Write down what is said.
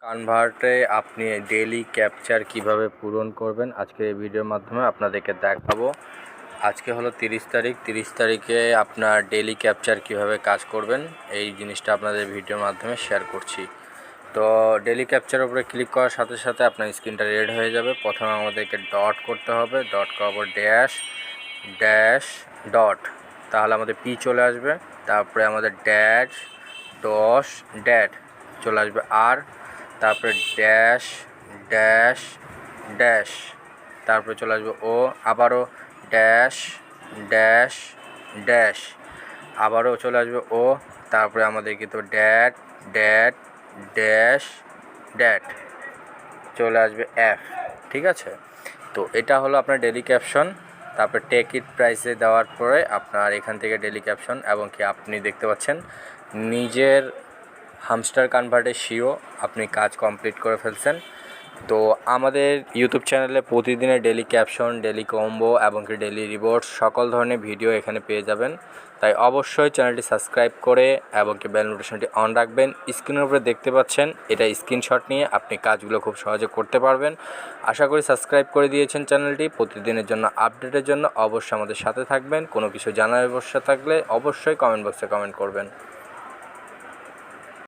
কানভার্টে আপনি daily capture কিভাবে পূরণ করবেন আজকের এই ভিডিওর মাধ্যমে আপনাদেরকে দেখাবো। আজকে হলো 30 তারিখ। 30 তারিখে আপনার ডেইলি ক্যাপচার কিভাবে কাজ করবেন এই জিনিসটা আপনাদের ভিডিওর মাধ্যমে শেয়ার করছি। তো ডেইলি ক্যাপচারের উপরে ক্লিক করার সাথে সাথে আপনার স্ক্রিনটা রেড হয়ে যাবে। প্রথমে আমাদেরকে ডট করতে হবে, ডট করার পর ড্যাশ ড্যাশ ডট, তাহলে আমাদের পি চলে আসবে। তারপরে আমাদের ড্যাশ ডস ড্যাট চলে আসবে আর, তারপরে ড্যাশ ড্যাশ ড্যাশ, তারপরে চলে আসবে ও, আবারও ড্যাশ ড্যাশ ড্যাশ, আবারও চলে আসবে ও, তারপরে আমাদের কিন্তু ড্যাট ড্যাট ড্যাশ ড্যাট চলে আসবে এফ। ঠিক আছে, তো এটা হলো আপনার ডেলি ক্যাপশন। তারপরে টেক ইট প্রাইসে দেওয়ার পরে আপনার এখান থেকে ডেলি ক্যাপশন এবং কি আপনি দেখতে পাচ্ছেন নিজের হামস্টার কনভার্টে সিও আপনি কাজ কমপ্লিট করে ফেলছেন। তো আমাদের ইউটিউব চ্যানেলে প্রতিদিনের ডেলি ক্যাপশন, ডেলি কম্বো এবং কি ডেলি রিওয়ার্ডস সকল ধরনের ভিডিও এখানে পেয়ে যাবেন। তাই অবশ্যই চ্যানেলটি সাবস্ক্রাইব করে এবং কি বেল নোটিফিকেশনটি অন রাখবেন। স্ক্রিনের উপরে দেখতে পাচ্ছেন এটা স্ক্রিনশট নিয়ে আপনি কাজগুলো খুব সহজে করতে পারবেন। আশা করি সাবস্ক্রাইব করে দিয়েছেন চ্যানেলটি। প্রতিদিনের জন্য আপডেটের জন্য অবশ্যই আমাদের সাথে থাকবেন। কোনো কিছু জানার অবশ্য থাকলে অবশ্যই কমেন্ট বক্সে কমেন্ট করবেন।